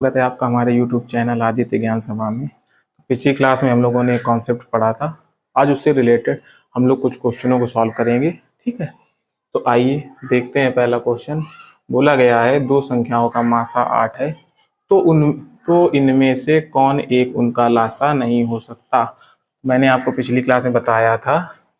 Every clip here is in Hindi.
स्वागत है आपका हमारे YouTube चैनल आदित्य ज्ञान सभा में। पिछली क्लास में हम लोगों ने एक कॉन्सेप्ट पढ़ा था। आज उससे रिलेटेड हम लोग कुछ क्वेश्चनों को सॉल्व करेंगे। ठीक है, तो आइए देखते हैं। पहला क्वेश्चन बोला गया है, दो संख्याओं का मासा 8 है, तो इनमें से कौन एक उनका लासा नहीं हो सकता। मैंने आपको पिछली क्लास में बताया था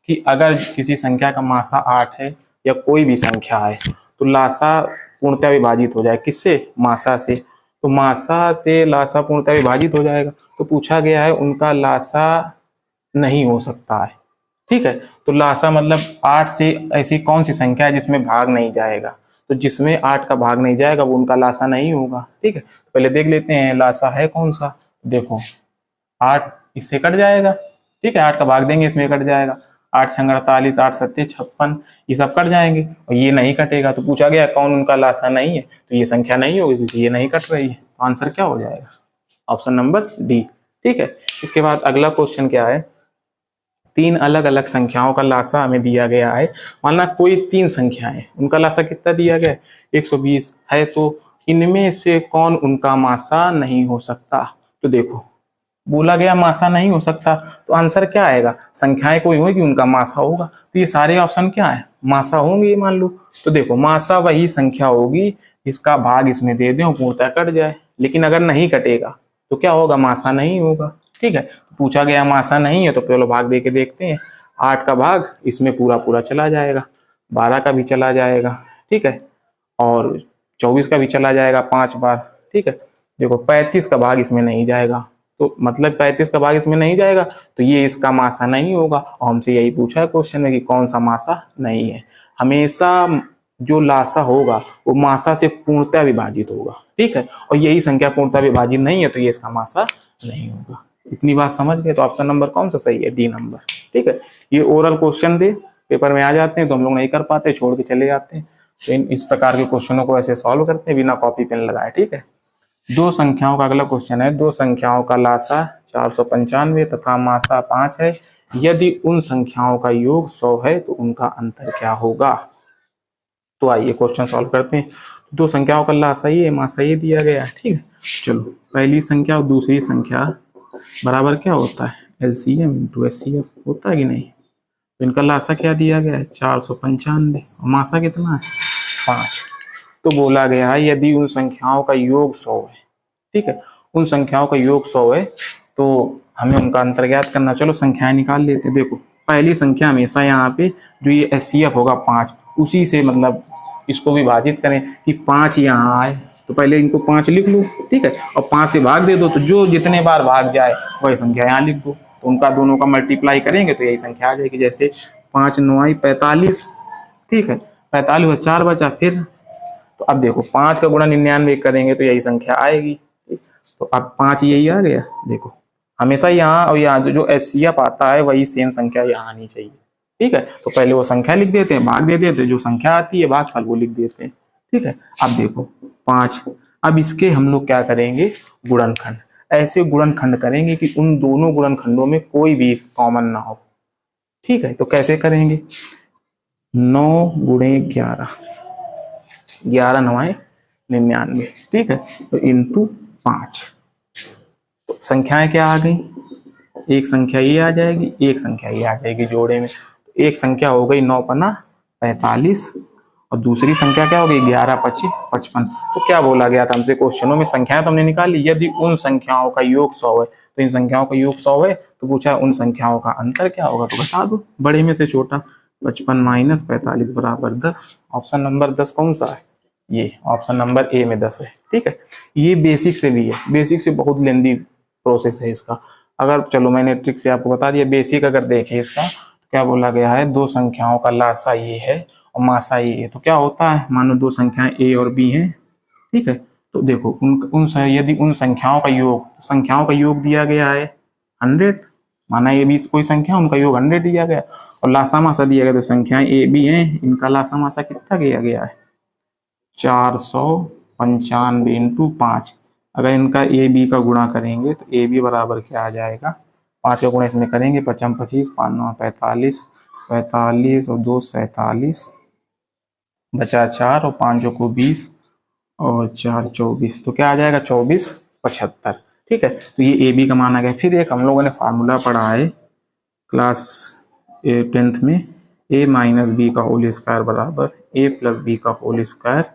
कि अगर किसी संख्या का मासा 8 है या कोई भी संख्या है तो लासा पूर्णतः विभाजित हो जाए। किससे? मासा से। तो मासा से लासा पूर्णतः विभाजित हो जाएगा। तो पूछा गया है उनका लासा नहीं हो सकता है। ठीक है, तो लासा मतलब 8 से ऐसी कौन सी संख्या है जिसमें भाग नहीं जाएगा। तो जिसमें 8 का भाग नहीं जाएगा वो उनका लासा नहीं होगा। ठीक है, तो पहले देख लेते हैं लासा है कौन सा। देखो 8 इससे कट जाएगा। ठीक है, 8 का भाग देंगे इसमें कट जाएगा। 8 छंग 48, 8 सत्ते 56, ये सब कट जाएंगे और ये नहीं कटेगा। तो पूछा गया कौन उनका लासा नहीं है, तो ये संख्या नहीं होगी क्योंकि ये नहीं कट रही है। तो आंसर क्या हो जाएगा? Option number D. ठीक है, इसके बाद अगला क्वेश्चन क्या है, तीन अलग अलग संख्याओं का लासा हमें दिया गया है। मानना कोई तीन संख्याएं, उनका लासा कितना दिया गया है? 120 है। तो इनमें से कौन उनका मासा नहीं हो सकता। तो देखो बोला गया मासा नहीं हो सकता, तो आंसर क्या आएगा? संख्याएं कोई होगी उनका मासा होगा। तो ये सारे ऑप्शन क्या है? मासा होंगे मान लो। तो देखो मासा वही संख्या होगी जिसका भाग इसमें दे दें और पूर्णतः कट जाए। लेकिन अगर नहीं कटेगा तो क्या होगा? मासा नहीं होगा। ठीक है, पूछा गया मासा नहीं है तो चलो भाग दे के देखते हैं। 8 का भाग इसमें पूरा पूरा चला जाएगा, 12 का भी चला जाएगा। ठीक है, और 24 का भी चला जाएगा 5 बार। ठीक है, देखो 35 का भाग इसमें नहीं जाएगा। तो मतलब 35 का भाग इसमें नहीं जाएगा तो ये इसका मासा नहीं होगा। और हमसे यही पूछा है क्वेश्चन में कि कौन सा मासा नहीं है। हमेशा जो लासा होगा वो मासा से पूर्णतः विभाजित होगा। ठीक है, और यही संख्या पूर्णतः विभाजित नहीं है तो ये इसका मासा नहीं होगा। इतनी बात समझ गए? तो ऑप्शन नंबर कौन सा सही है? D number. ठीक है, ये ओरल क्वेश्चन दे पेपर में आ जाते हैं तो हम लोग नहीं कर पाते, छोड़ के चले जाते हैं। तो इस प्रकार के क्वेश्चनों को ऐसे सॉल्व करते हैं बिना कॉपी पेन लगाए। ठीक है, दो संख्याओं का अगला क्वेश्चन है, दो संख्याओं का लासा 495 तथा मासा 5 है। यदि उन संख्याओं का योग 100 है तो उनका अंतर क्या होगा। तो आइए क्वेश्चन सॉल्व करते हैं। दो संख्याओं का लासा ये मासा ये दिया गया है। ठीक है, चलो पहली संख्या और दूसरी संख्या बराबर क्या होता है? एलसीएम इंटू एचसीएफ होता है कि नहीं। तो इनका लासा क्या दिया गया है? 495 और मासा कितना है? 5। तो बोला गया है यदि उन संख्याओं का योग 100 है। ठीक है, उन संख्याओं का योग 100 है तो हमें उनका अंतर ज्ञात करना। चलो संख्याएं निकाल लेते हैं। देखो पहली संख्या हमेशा यहाँ पे जो ये एचसीएफ होगा 5, उसी से मतलब इसको विभाजित करें कि 5 यहाँ आए तो पहले इनको 5 लिख लो। ठीक है, और 5 से भाग दे दो तो जो जितने बार भाग जाए वही संख्या यहाँ लिख दो। तो उनका दोनों का मल्टीप्लाई करेंगे तो यही संख्या आ जाएगी। जैसे 5 9 45। ठीक है, 45 और 4 बचा फिर। तो अब देखो 5 का गुणा 99 करेंगे तो यही संख्या आएगी। तो अब 5 यही आ गया। देखो हमेशा यहाँ और यहाँ जो एचसीएफ आता है वही सेम संख्या यहाँ आनी चाहिए। ठीक है, तो पहले वो संख्या लिख देते हैं, भाग दे देते हैं, जो संख्या आती है भागफल वो लिख देते हैं। ठीक है, अब देखो 5, अब इसके हम लोग क्या करेंगे? गुणनखंड। ऐसे गुणनखंड करेंगे कि उन दोनों गुणनखंडों में कोई भी कॉमन ना हो। ठीक है, तो कैसे करेंगे? 9 गुणे 11, 11 9 99। ठीक है, तो इंटू 5। तो संख्याएं क्या आ गई? एक संख्या ये आ जाएगी, एक संख्या ये आ जाएगी जोड़े में। तो एक संख्या हो गई 9 पन्ना 45 और दूसरी संख्या क्या हो गई? 11 25 55। तो क्या बोला गया था हमसे क्वेश्चनों में? संख्याएं तो हमने निकाली, यदि उन संख्याओं का योग 100 है तो इन संख्याओं का योग 100 है तो पूछा उन संख्याओं का अंतर क्या होगा। तो बता दो बड़े में से छोटा। 55 माइनस 45 बराबर 10। ऑप्शन नंबर 10 कौन सा है? ये ऑप्शन नंबर ए में 10 है। ठीक है, ये बेसिक से भी है, बेसिक से बहुत लेंदी प्रोसेस है इसका। अगर चलो मैंने ट्रिक से आपको बता दिया, बेसिक अगर देखें इसका तो क्या बोला गया है? दो संख्याओं का लासा ये है और मासा ये है। तो क्या होता है? मानो दो संख्याएं ए और बी हैं। ठीक है, तो देखो यदि उन संख्याओं का योग, संख्याओं का योग दिया गया है 100, माना ए बी कोई संख्या उनका योग 100 दिया गया और लासा मासा दिया गया। तो संख्याएं ए बी हैं, इनका लासा मासा कितना दिया गया है? 495 इंटू 5। अगर इनका ए बी का गुणा करेंगे तो ए बी बराबर क्या आ जाएगा? 5 का गुणा इसमें करेंगे 55 25 5 9 45 45 और 2 47 बचा 4 और 5 को 20 और 4 24, तो क्या आ जाएगा 24 75। ठीक है, तो ये ए बी का मान आ गया। फिर एक हम लोगों ने फार्मूला पढ़ा है क्लास 10th में, ए माइनस बी का होल स्क्वायर बराबर ए प्लस बी का होल स्क्वायर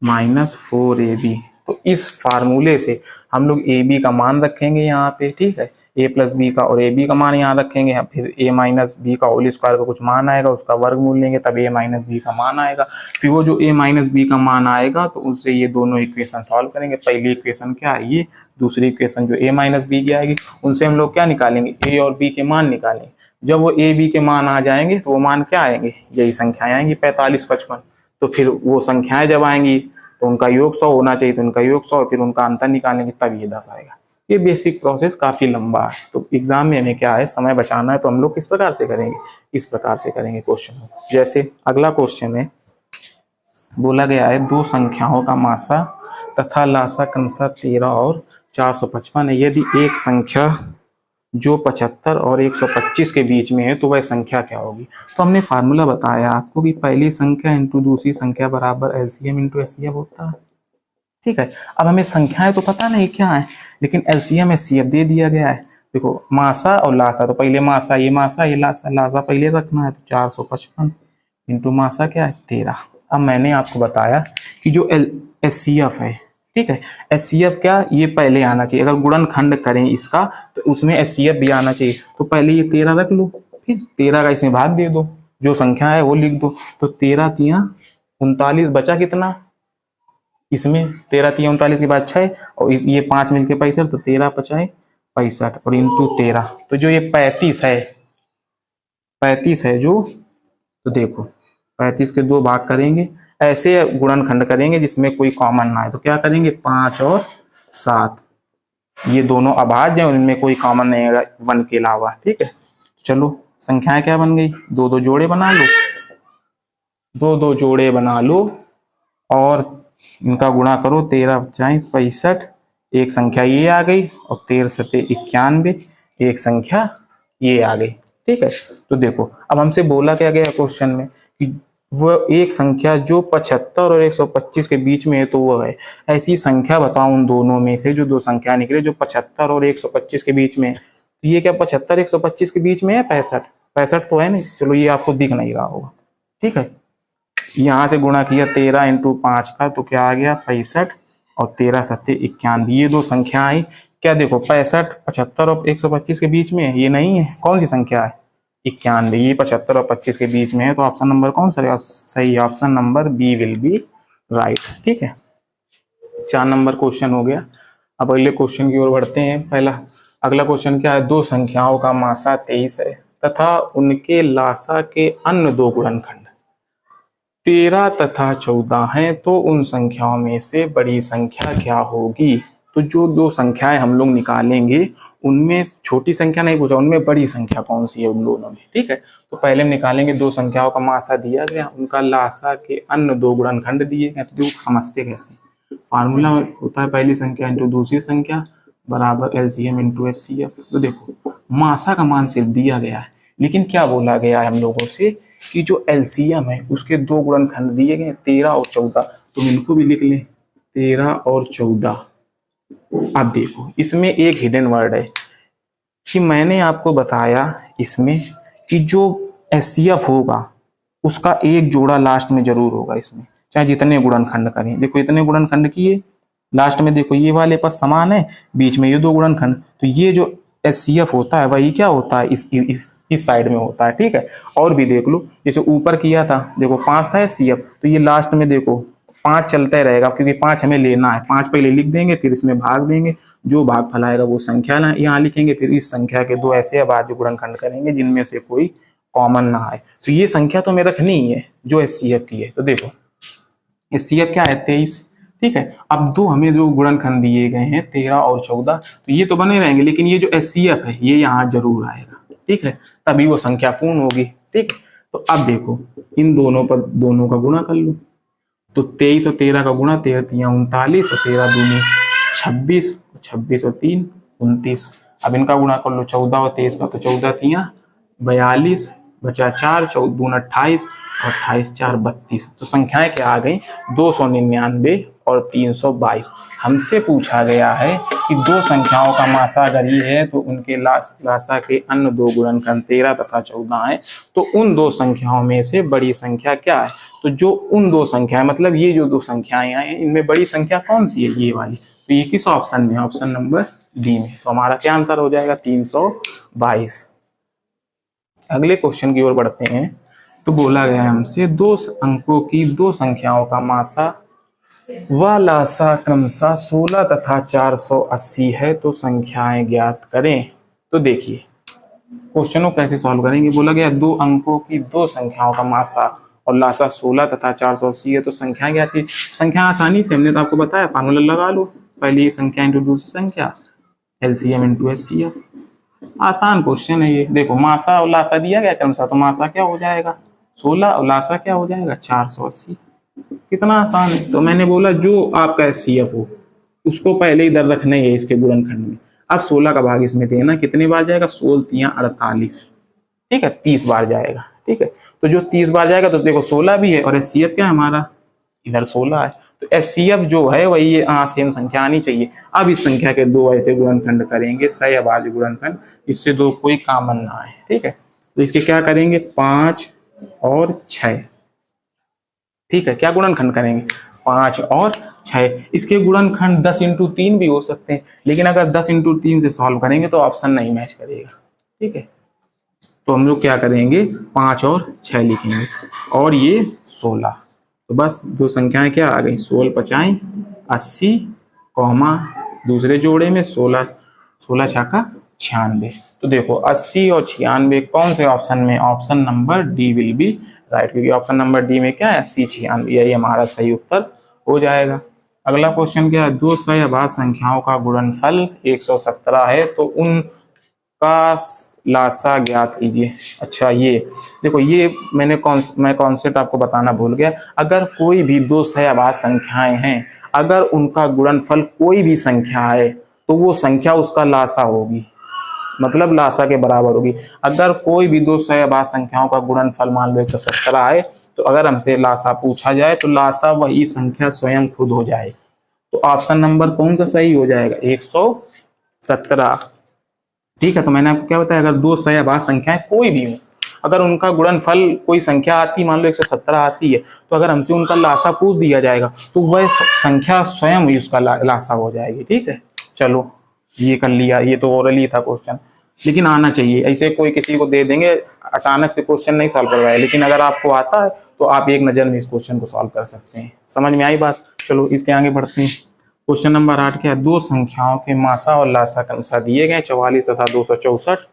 माइनस 4ab। तो इस फार्मूले से हम लोग ए बी का मान रखेंगे यहाँ पे, ठीक है, ए प्लस बी का, और ए बी का मान यहाँ रखेंगे, फिर ए माइनस बी का होल स्क्वायर का कुछ मान आएगा, उसका वर्गमूल लेंगे तब ए माइनस बी का मान आएगा। फिर वो जो ए माइनस बी का मान आएगा तो उससे ये दोनों इक्वेशन सॉल्व करेंगे। पहली इक्वेशन क्या है ये, दूसरी इक्वेशन जो ए माइनस बी की आएगी, उनसे हम लोग क्या निकालेंगे, ए और बी के मान निकालेंगे। जब वो ए बी के मान आ जाएंगे तो वो मान क्या आएंगे, यही संख्याएं आएंगी 45 55। तो फिर वो संख्याएं जब आएंगी तो उनका योग 100 होना चाहिए, तो उनका योग 100, फिर उनका अंतर निकालेंगे तब ये 10 आएगा। ये बेसिक प्रोसेस काफी लंबा है, तो एग्जाम में हमें क्या है, समय बचाना है, तो हम लोग किस प्रकार से करेंगे, इस प्रकार से करेंगे क्वेश्चन को। जैसे अगला क्वेश्चन है, बोला गया है दो संख्याओं का मासा तथा लासा क्रमशः 13 और 455 है। यदि एक संख्या जो 75 और 125 के बीच में है तो वह संख्या क्या होगी। तो हमने फार्मूला बताया आपको कि पहली संख्या इंटू दूसरी संख्या बराबर एलसीएम इंटू एचसीएफ होता है। ठीक है, अब हमें संख्याएं तो पता नहीं क्या है, लेकिन एलसीएम एचसीएफ दे दिया गया है। देखो मासा और लासा, तो पहले मासा ये लासा, लासा पहले रखना है, तो 455 इंटू मासा क्या है 13। अब मैंने आपको बताया कि जो एचसीएफ है, ठीक है, एचसीएफ क्या ये पहले आना चाहिए। अगर गुणनखंड करें इसका तो उसमें एचसीएफ भी आना चाहिए। तो पहले ये 13 रख लो, फिर 13 का इसमें भाग दे दो, जो संख्या है वो लिख दो। तो 13 तिया 39, बचा कितना इसमें, 13 तिया 39 के बाद 6 और ये 5 मिलके 65, तो 13 पचाए 65 और इंटू 13, तो जो ये 35 है जो, तो देखो 35 के 2 भाग करेंगे, ऐसे गुणनखंड करेंगे जिसमें कोई कॉमन ना है। तो क्या करेंगे 5 और 7, ये दोनों अभाज्य हैं, उनमें कोई कॉमन नहीं है 1 के अलावा। ठीक है, चलो संख्याएं क्या बन गई, 2 जोड़े बना लो, 2 जोड़े बना लो और इनका गुणा करो, 13 बचाए 65, एक संख्या ये आ गई और 13 सते 91, एक संख्या ये आ गई। ठीक है, तो देखो अब हमसे बोला क्या गया क्वेश्चन में कि वो एक संख्या जो 75 और 125 के बीच में है तो वो है। ऐसी संख्या बताओ उन दोनों में से, जो दो संख्या निकले जो 75 और 125 के बीच में है। तो ये क्या 75 125 के बीच में है, 65 तो है नहीं, चलो ये आपको दिख नहीं रहा होगा। ठीक है, यहाँ से गुणा किया 13 इंटू 5 का, तो क्या आ गया 65 और 13 सत्ते 91, ये दो संख्या आई। क्या देखो 65 75 और 125 के बीच में है, ये नहीं है, कौन सी संख्या है 91, ये 75 और 25 के बीच में है। तो ऑप्शन नंबर कौन सा सही, option number B will be right. ठीक है, 4 नंबर क्वेश्चन हो गया। अब अगले क्वेश्चन की ओर बढ़ते हैं। अगला क्वेश्चन क्या है, दो संख्याओं का मासा 23 है तथा उनके लासा के अन्य दो गुणनखंड 13 तथा 14 हैं, तो उन संख्याओं में से बड़ी संख्या क्या होगी। तो जो दो संख्याएं हम लोग निकालेंगे उनमें छोटी संख्या नहीं पूछा, उनमें बड़ी संख्या कौन सी है उन दोनों में। ठीक है, तो पहले हम निकालेंगे, दो संख्याओं का मासा दिया गया, उनका लासा के अन्य दो गुणनखंड दिए गए। तो समझते कैसे, फार्मूला होता है पहली संख्या इंटू दूसरी संख्या बराबर एलसीएम इंटू एचसीएफ। तो देखो मासा का मान सिर्फ दिया गया है, लेकिन क्या बोला गया है हम लोगों से कि जो एलसीएम है उसके दो गुणनखंड दिए गए 13 और 14, तो इनको भी लिख लें 13 और 14। अब देखो इसमें एक हिडन वर्ड है कि मैंने आपको बताया इसमें कि जो एचसीएफ होगा उसका एक जोड़ा लास्ट में जरूर होगा इसमें, चाहे जितने गुणनखंड करें। देखो इतने गुणनखंड किए, लास्ट में देखो ये वाले पद समान है, बीच में ये दो गुणनखंड, तो ये जो एचसीएफ होता है वही क्या होता है इस साइड में होता है। ठीक है, और भी देख लो, जैसे ऊपर किया था देखो 5 था एचसीएफ, तो ये लास्ट में देखो 5 चलता ही रहेगा, क्योंकि 5 हमें लेना है। 5 पहले लिख देंगे, फिर इसमें भाग देंगे, जो भाग फैलाएगा वो संख्या यहाँ लिखेंगे, फिर इस संख्या के दो ऐसे अभाज्य गुणनखंड करेंगे जिनमें से कोई कॉमन ना आए। तो ये संख्या तो हमें रखनी ही है जो एचसीएफ की है। तो देखो एचसीएफ क्या है 23। ठीक है, अब दो हमें जो गुणनखंड दिए गए हैं 13 और 14, तो ये तो बने रहेंगे, लेकिन ये जो एचसीएफ है ये यहाँ जरूर आएगा। ठीक है, तभी वो संख्या पूर्ण होगी। ठीक, तो अब देखो इन दोनों पर दोनों का गुणा कर लो, तो 23 और 13 का गुणा, 13 तिया 39 और 13 दूनी 26, 26 और 3 29। अब इनका गुणा कर लो 14 और 23 का, तो 14 तिया 42, बचा 4, 14 दून 28 28 4 32। तो संख्याएं क्या आ गई, 299 और 322। हमसे पूछा गया है कि दो संख्याओं का मासा अगर ये है तो उनके लासा के अन्य दो गुणनखंड 13 तथा 14 है, तो उन दो संख्याओं में से बड़ी संख्या क्या है। तो जो उन दो संख्याएं, मतलब ये जो दो संख्याएं हैं, इनमें बड़ी संख्या कौन सी है, ये वाली। तो ये किस ऑप्शन में, ऑप्शन नंबर डी में। तो हमारा क्या आंसर हो जाएगा, 322। अगले क्वेश्चन की ओर बढ़ते हैं। तो बोला गया है हमसे दो अंकों की दो संख्याओं का मासा व लासा क्रमशः 16 तथा 480 है, तो संख्याएं ज्ञात करें। तो देखिए क्वेश्चन को कैसे सॉल्व करेंगे। बोला गया दो अंकों की दो संख्याओं का मासा और लासा 16 तथा 480 है, तो संख्याएं ज्ञात की। संख्या आसानी से, हमने तो आपको बताया, फार्मूला लगा लो, पहली संख्या इंटू दूसरी संख्या, एलसीएम इंटू एचसीएफ। आसान क्वेश्चन है ये। देखो मासा और लासा दिया गया क्रमशः, तो मासा क्या हो जाएगा 16 और लासा क्या हो जाएगा 480। कितना आसान है। तो मैंने बोला जो आपका एचसीएफ हो उसको पहले इधर रखना ही है इसके गुणनखंड में। अब 16 का भाग इसमें देना, कितने बार जाएगा, 16 तियां 48, ठीक है, 30 बार जाएगा। ठीक है, तो जो 30 बार जाएगा तो देखो 16 भी है और एचसीएफ क्या है हमारा, इधर 16 है। तो एचसीएफ जो है वही सेम संख्या आनी चाहिए। अब इस संख्या के दो ऐसे गुणनखंड करेंगे, सहअभाज्य गुणनखंड, इससे दो कोई कॉमन ना आए। ठीक है, तो इसके क्या करेंगे, 5 और 6। ठीक है, क्या गुणनखंड करेंगे, 5 और 6। इसके गुणनखंड 10 इंटू 3 भी हो सकते हैं, लेकिन अगर 10 इंटू 3 से सॉल्व करेंगे तो ऑप्शन नहीं मैच करेगा। ठीक है, तो हम लोग क्या करेंगे, 5 और 6 लिखेंगे और ये 16। तो बस दो संख्याएं क्या आ गई, 16 5 80 कौमा दूसरे जोड़े में 16 16 छक्का 96। तो देखो 80 और 96 कौन से ऑप्शन में, option number D will be right, क्योंकि ऑप्शन नंबर डी में क्या है 80 96, यही हमारा सही उत्तर हो जाएगा। अगला क्वेश्चन क्या है, दो सहअभाज्य संख्याओं का गुणनफल 117 है, तो उनका लासा ज्ञात कीजिए। अच्छा ये देखो, ये मैं कॉन्सेप्ट आपको बताना भूल गया। अगर कोई भी दो सहअभाज्य संख्याएं हैं, अगर उनका गुणनफल कोई भी संख्या है तो वो संख्या उसका लासा होगी, मतलब लासा के बराबर होगी। अगर कोई भी दो सहअभाज्य संख्याओं का गुणनफल मान लो 117 है, तो अगर हमसे लासा पूछा जाए तो लासा वही संख्या स्वयं खुद हो जाए। तो ऑप्शन नंबर कौन सा सही हो जाएगा, 117। ठीक है, तो मैंने आपको क्या बताया, अगर दो सहअभाज्य संख्याएं कोई भी हो, अगर उनका गुणनफल कोई संख्या आती, मान लो 117 आती है, तो अगर हमसे उनका लासा पूछ दिया जाएगा तो वह संख्या स्वयं ही उसका लासा हो जाएगी। ठीक है, चलो ये कर लिया, ये तो ओरली था क्वेश्चन, लेकिन आना चाहिए। ऐसे कोई किसी को दे देंगे, अचानक से क्वेश्चन नहीं सॉल्व करवाए, लेकिन अगर आपको आता है तो आप एक नज़र में इस क्वेश्चन को सॉल्व कर सकते हैं। समझ में आई बात। चलो इसके आगे बढ़ते हैं। क्वेश्चन नंबर 8 क्या है, दो संख्याओं के मासा और लासा क्रमशः दिए गए 44 तथा 264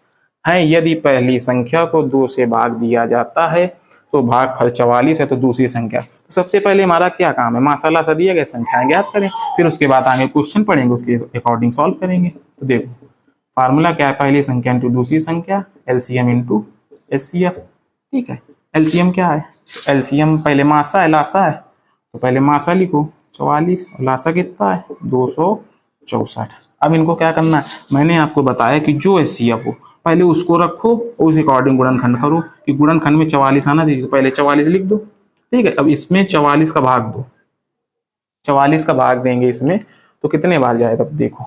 हैं। यदि पहली संख्या को 2 से भाग दिया जाता है तो भागफल 44 है, तो दूसरी संख्या। तो सबसे पहले हमारा क्या काम है, मासा लासा दिया गया, संख्याएं ज्ञात करें, फिर उसके बाद आगे क्वेश्चन पढ़ेंगे, उसके अकॉर्डिंग सॉल्व करेंगे। तो देखो फार्मूला क्या है, पहली संख्या इंटू दूसरी संख्या, एलसीएम इंटू एचसीएफ। ठीक है, एलसीएम क्या है, एलसीएम पहले मासा है लासा है, तो पहले मासा लिखो 44 और लासा कितना है 264। अब इनको क्या करना है, मैंने आपको बताया कि जो एचसीएफ हो पहले उसको रखो और उस अकॉर्डिंग गुणनखंड करो, कि गुणनखंड में 44 आना चाहिए, तो पहले 44 लिख दो। ठीक है, अब इसमें 44 का भाग दो, 44 का भाग देंगे इसमें तो कितने बार जाएगा, देखो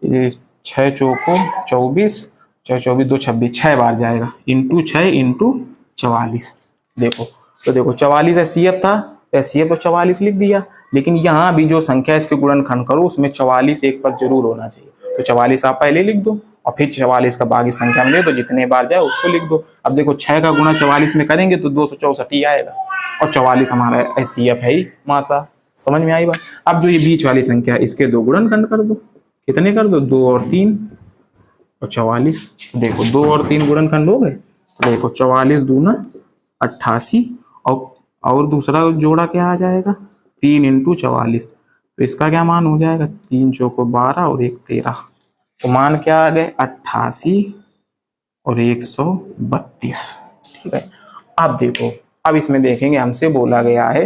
ये 6 चौको 24, 6 24 2 26, 6 बार जाएगा, इंटू 6 इंटू 44। देखो तो देखो 44 एचसीएफ था, एचसीएफ तो 44 लिख दिया, लेकिन यहाँ भी जो संख्या इसके गुणनखंड करो उसमें 44 एक पर जरूर होना चाहिए, तो 44 आप पहले लिख दो और फिर 44 का भाग इस संख्या में दे दो, जितने बार जाए उसको लिख दो। अब देखो 6 का गुणा 44 में करेंगे तो 264 ही आएगा, और 44 हमारा एचसीएफ है ही मासा। समझ में आई बात। अब जो ये बीच वाली संख्या इसके दो गुणनखंड कर दो, कितने कर दो, 2 और 3 और 44। देखो 2 और 3 गुणनखंड हो गए, देखो 44 दूना 88 और दूसरा जोड़ा क्या आ जाएगा 3 इंटू 44, तो इसका क्या मान हो जाएगा 3 चौको 12 और 1 13, तो मान क्या आ गए 88 और 132। ठीक है, अब देखो अब इसमें देखेंगे हमसे बोला गया है,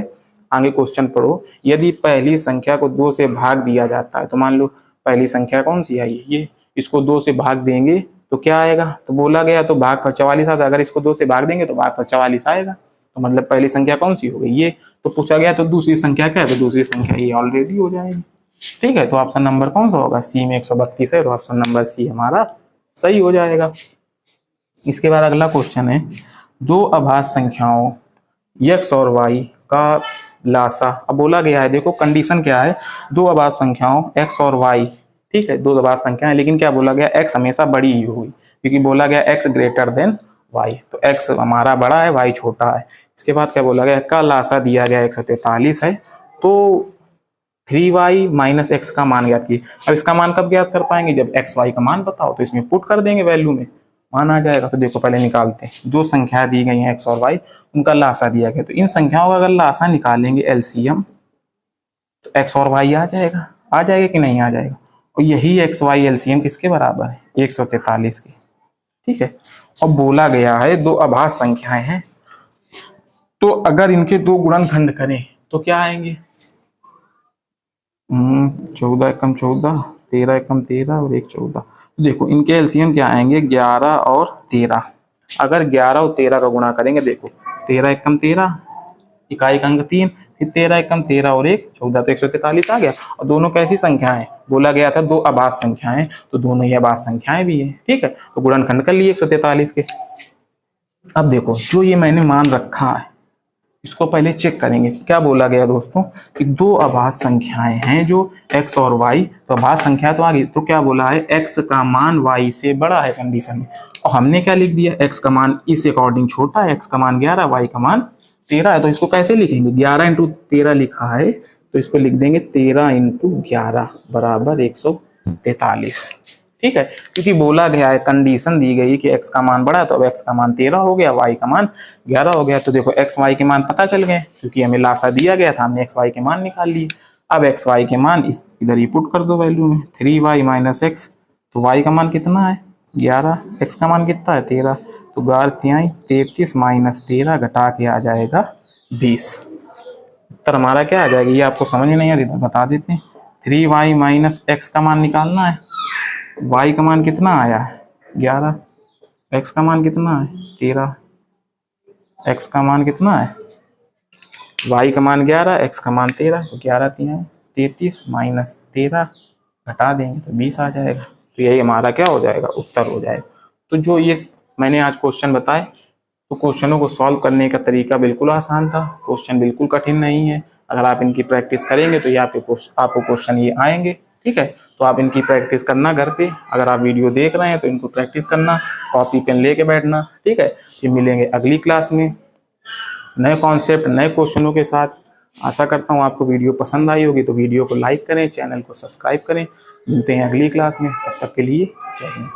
आगे क्वेश्चन पढ़ो, यदि पहली संख्या को 2 से भाग दिया जाता है, तो मान लो पहली संख्या कौन सी आई, ये इसको 2 से भाग देंगे तो क्या आएगा, तो बोला गया तो भाग पर 44 आता है, अगर इसको 2 से भाग देंगे तो भाग पर 44 आएगा, तो मतलब पहली संख्या कौन सी हो गई ये, तो पूछा गया तो दूसरी संख्या क्या है, तो दूसरी संख्या ये ऑलरेडी हो जाएगी। ठीक है, तो ऑप्शन नंबर कौन सा होगा, सी में 132 है, तो ऑप्शन नंबर सी हमारा सही हो जाएगा। इसके बाद अगला क्वेश्चन है, दो अभाज्य संख्याओं x और y का लासा। अब बोला गया है, देखो कंडीशन क्या है, दो अभाज्य संख्याओं x और y, ठीक है, दो अभाज्य संख्याएं, लेकिन क्या बोला गया, x हमेशा बड़ी ही होगी, क्योंकि बोला गया x ग्रेटर देन y, तो x हमारा बड़ा है, y छोटा है। इसके बाद क्या बोला गया, का लासा दिया गया 143 है, तो 3y माइनस x का मान ज्ञात कीजिए। अब इसका मान कब ज्ञात कर पाएंगे, जब x y का मान बताओ, तो इसमें पुट कर देंगे, वैल्यू में मान आ जाएगा। तो देखो पहले निकालते हैं, दो संख्या दी गई हैं x और y, उनका लासा दिया गया, तो इन संख्याओं का अगर लासा निकालेंगे एलसीएम, तो x और y आ जाएगा कि नहीं आ जाएगा, और यही x y एलसीएम किसके बराबर है, 143 के। ठीक है, अब बोला गया है दो अभाज्य संख्याएं हैं, तो अगर इनके दो गुणनखंड करें तो क्या आएंगे, 14 एकम 14, 13 एकम 13 और 1 14। तो देखो इनके एलसीएम क्या आएंगे, 11 और 13। अगर 11 और 13 का गुणा करेंगे, देखो 13 एकम 13, इकाई का अंक 3, फिर 13 एकम 13 और 1 14, तो 143 आ गया। और दोनों कैसी संख्याएं, बोला गया था दो अभाज्य संख्याएं, तो दोनों ही अभाज्य संख्याएं भी है। ठीक है, तो गुणनखंड कर लिए 143 के। अब देखो जो ये मैंने मान रखा है, इसको पहले चेक करेंगे। क्या बोला गया दोस्तों कि दो अभाज्य संख्याएं हैं जो x और y, तो अभाज्य संख्या तो आ गई, तो क्या बोला है, x का मान y से बड़ा है कंडीशन में, और हमने क्या लिख दिया, x का मान इस अकॉर्डिंग छोटा है, x का मान 11, y का मान 13 है। तो इसको कैसे लिखेंगे, 11 इंटू 13 लिखा है, तो इसको लिख देंगे 13 इंटू 11 बराबर 143। ठीक है, क्योंकि बोला गया है, कंडीशन दी गई कि x का मान बड़ा है, तो अब x का मान 13 हो गया, y का मान 11 हो गया। तो देखो x y के मान पता चल गए, क्योंकि हमें लासा दिया गया था, हमने x y के मान निकाल लिए। अब x y के मान इधर ही पुट कर दो वैल्यू में, 3y माइनस x, तो y का मान कितना है 11, x का मान कितना है 13, तो 11 33 माइनस 13 घटा के आ जाएगा 20। उत्तर हमारा क्या आ जाएगा, ये आपको समझ में नहीं आ रही तो बता देते हैं। 3y माइनस x का मान निकालना है, y का मान कितना आया है 11, x का मान कितना है 13, x का मान कितना है, y का मान 11, x का मान 13, तो 11 33 माइनस 13 घटा देंगे तो 20 आ जाएगा। तो यही हमारा क्या हो जाएगा, उत्तर हो जाएगा। तो जो ये मैंने आज क्वेश्चन बताए, तो क्वेश्चनों को सॉल्व करने का तरीका बिल्कुल आसान था, क्वेश्चन बिल्कुल कठिन नहीं है। अगर आप इनकी प्रैक्टिस करेंगे तो ये आपको क्वेश्चन ये आएंगे। ठीक है, तो आप इनकी प्रैक्टिस करना घर पे, अगर आप वीडियो देख रहे हैं तो इनको प्रैक्टिस करना, कॉपी पेन लेके बैठना। ठीक है, फिर मिलेंगे अगली क्लास में नए कॉन्सेप्ट नए क्वेश्चनों के साथ। आशा करता हूँ आपको वीडियो पसंद आई होगी, तो वीडियो को लाइक करें, चैनल को सब्सक्राइब करें। मिलते हैं अगली क्लास में, तब तक के लिए जय हिंद।